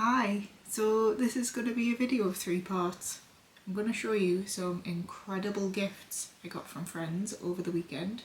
Hi, so this is going to be a video of 3 parts. I'm going to show you some incredible gifts I got from friends over the weekend.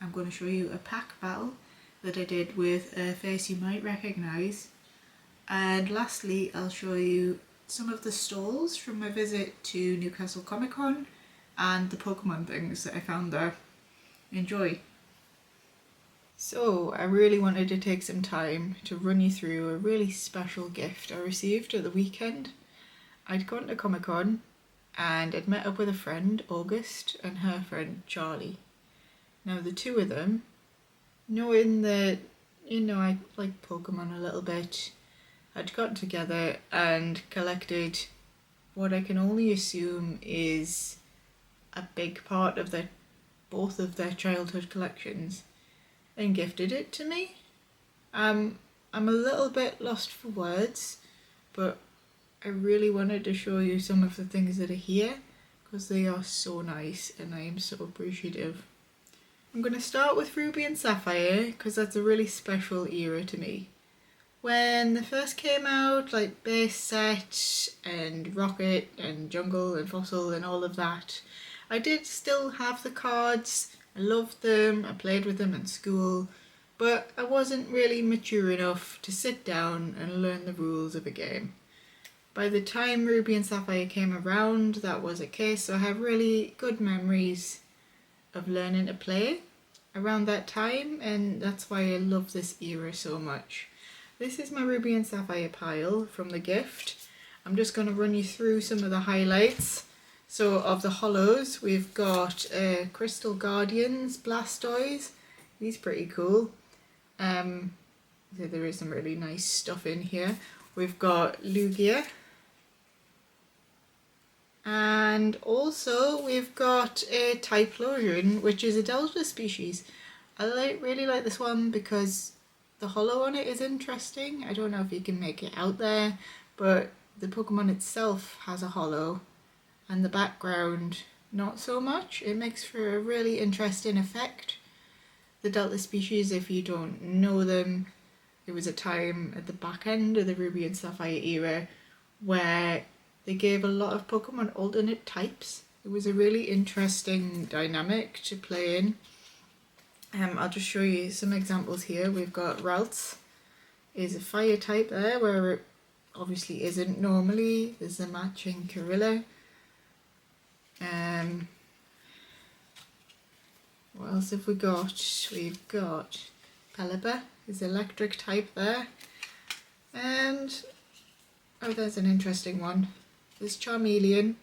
I'm going to show you a pack battle that I did with a face you might recognise. And lastly, I'll show you some of the stalls from my visit to Newcastle Comic Con and the Pokemon things that I found there. Enjoy! So I really wanted to take some time to run you through a really special gift I received at the weekend. I'd gone to Comic Con and I'd met up with a friend, August, and her friend, Charlie. Now the two of them, knowing that, I like Pokemon a little bit, had got together and collected what I can only assume is a big part of both of their childhood collections, and gifted it to me. I'm a little bit lost for words, but I really wanted to show you some of the things that are here because they are so nice and I am so appreciative. I'm going to start with Ruby and Sapphire because that's a really special era to me. When they first came out, like base set and Rocket and Jungle and Fossil and all of that, I did still have the cards. I loved them, I played with them in school, but I wasn't really mature enough to sit down and learn the rules of a game. By the time Ruby and Sapphire came around, that was a case, so I have really good memories of learning to play around that time, and that's why I love this era so much. This is my Ruby and Sapphire pile from the gift. I'm just going to run you through some of the highlights. So of the holos, we've got Crystal Guardians, Blastoise. He's pretty cool. So there is some really nice stuff in here. We've got Lugia. And also we've got a Typhlosion, which is a Delta species. I really like this one because the holo on it is interesting. I don't know if you can make it out there, but the Pokemon itself has a holo. And the background not so much. It makes for a really interesting effect. The Delta species, if you don't know them, it was a time at the back end of the Ruby and Sapphire era where they gave a lot of Pokemon alternate types. It was a really interesting dynamic to play in. I'll just show you some examples here. We've got Ralts is a fire type there where it obviously isn't normally. There's a matching Corilla. What else have we got? We've got Pelipper, is electric type there. And, oh, there's an interesting one. There's Charmeleon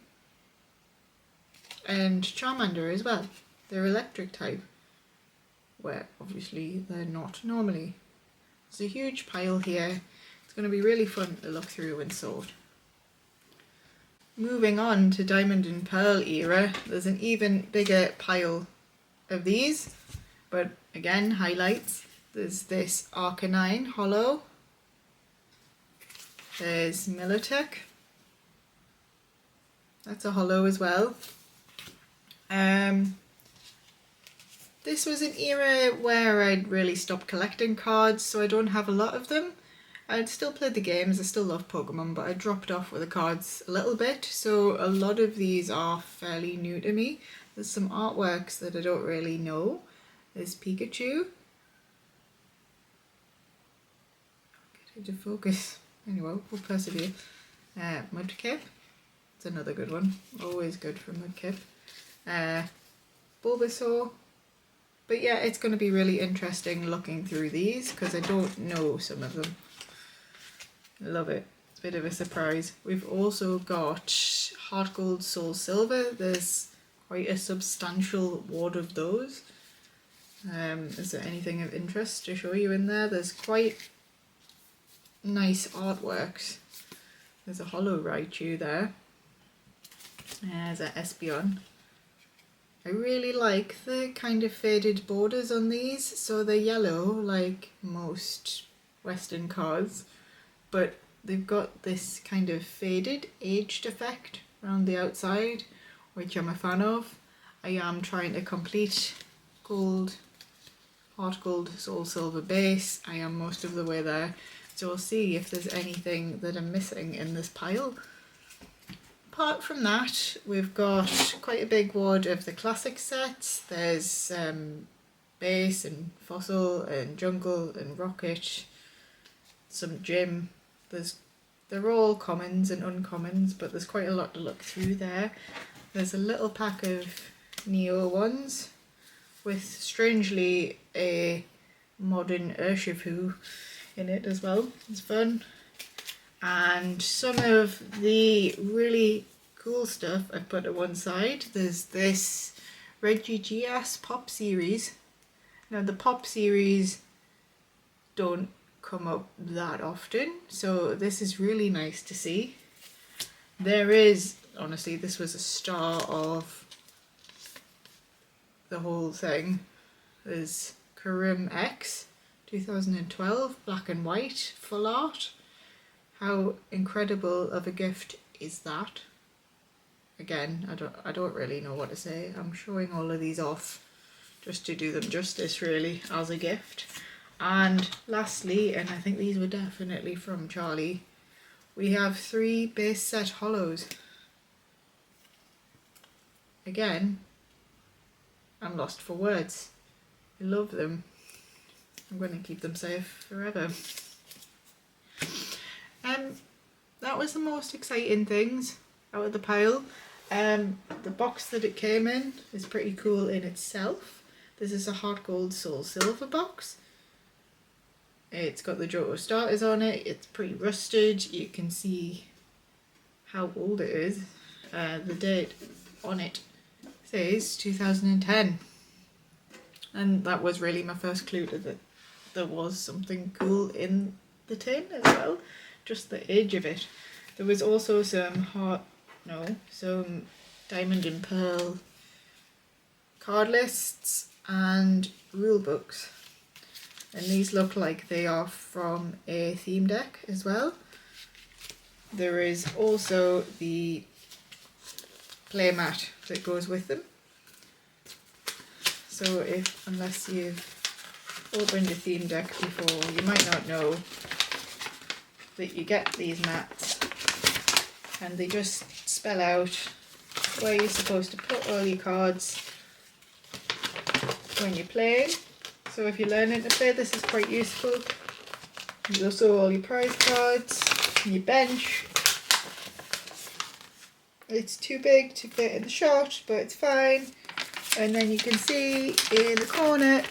and Charmander as well. They're electric type, where obviously they're not normally. There's a huge pile here. It's going to be really fun to look through and sort. Moving on to Diamond and Pearl era, there's an even bigger pile of these, but again, highlights. There's this Arcanine holo. There's Militech. That's a holo as well. This was an era where I'd really stopped collecting cards, so I don't have a lot of them. I'd still played the games, I still love Pokemon, but I dropped off with the cards a little bit, so a lot of these are fairly new to me. There's some artworks that I don't really know. There's Pikachu. Get it to focus. Anyway, we'll persevere. Mudkip. It's another good one. Always good for Mudkip. Bulbasaur. But yeah, it's going to be really interesting looking through these because I don't know some of them. Love it. It's a bit of a surprise. We've also got Heart Gold, Soul Silver. There's quite a substantial wad of those. Is there anything of interest to show you in there? There's quite nice artworks. There's a holo Raichu there. There's an Espeon. I really like the kind of faded borders on these. So they're yellow like most Western cards, but they've got this kind of faded, aged effect around the outside, which I'm a fan of. I am trying to complete Gold, Heart Gold, Soul Silver base. I am most of the way there. So we'll see if there's anything that I'm missing in this pile. Apart from that, we've got quite a big wad of the classic sets. There's Bass and Fossil and Jungle and Rocket, some Gym. They're all commons and uncommons, but there's quite a lot to look through there. There's a little pack of Neo ones with, strangely, a modern Urshifu in it as well. It's fun. And some of the really cool stuff I've put to one side. There's this Regigigas Pop series. Now the Pop series don't come up that often, so this is really nice to see. There is, honestly, this was a star of the whole thing. There's Karim X 2012 black and white full art. How incredible of a gift is that? Again, I don't really know what to say. I'm showing all of these off just to do them justice, really, as a gift. And lastly, and I think these were definitely from Charlie, we have 3 base set hollows. Again, I'm lost for words. I love them. I'm going to keep them safe forever. That was the most exciting things out of the pile. The box that it came in is pretty cool in itself. This is a Heart Gold Soul Silver box. It's got the Johto starters on it. It's pretty rusted. You can see how old it is. The date on it says 2010. And that was really my first clue to that there was something cool in the tin as well. Just the age of it. There was also some Diamond and Pearl card lists and rule books. And these look like they are from a theme deck as well. There is also the playmat that goes with them. So unless you've opened a theme deck before, you might not know that you get these mats, and they just spell out where you're supposed to put all your cards when you're playing. So if you're learning to play, this is quite useful. There's also all your prize cards, your bench. It's too big to fit in the shot, but it's fine. And then you can see in the corner,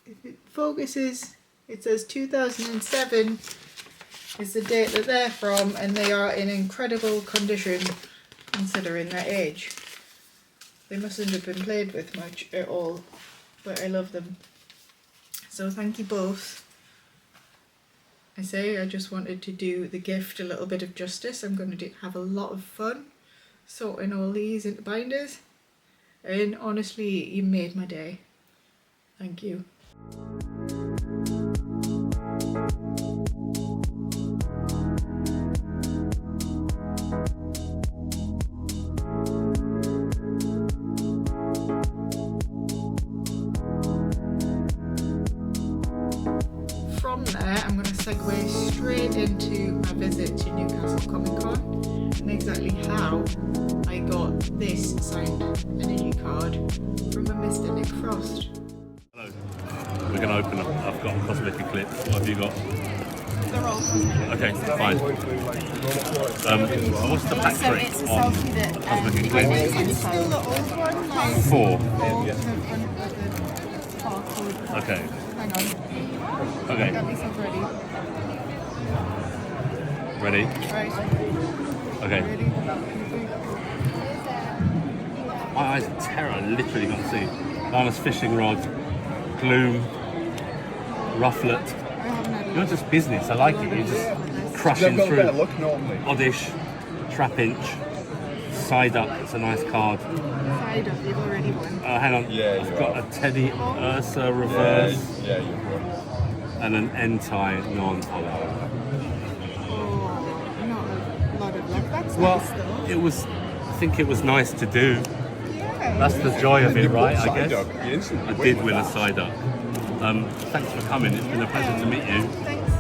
if it focuses, it says 2007 is the date that they're from, and they are in incredible condition considering their age. They mustn't have been played with much at all, but I love them. So thank you both. I just wanted to do the gift a little bit of justice. I'm going to have a lot of fun sorting all these into binders, and honestly, you made my day. Thank you. From there, I'm going to segue straight into my visit to Newcastle Comic Con and exactly how I got this signed energy card from a Mr. Nick Frost. Hello. We're going to open up. I've got cosmetic clips. What have you got? They're all cosmetic. Okay, fine. What's the pack trick it's a on selfie that cosmetic I clips? think it's still the old one. Like 4. Okay. Hang on. Okay. Got myself ready. Ready? Right. Okay. Ready? My eyes are terror. I literally got to see. Lana's fishing rod, gloom, rufflet. I haven't had a You're look. just business. I like it. You're just crushing They've got a better through. look normally. Oddish, trap-inch, side up. It's a nice card. Side up, you've already won. Hang on. Yeah, I've you got are. a Teddy Ursa reverse Yeah, you've won. and an Entei non-hollow. Oh, not a lot of luck. That's Well, nice though. it was. I think it was nice to do. Yeah. That's the joy of it, right? I guess. You instantly I win did with win a that. side up. Thanks for coming. It's been a pleasure to meet you. Thanks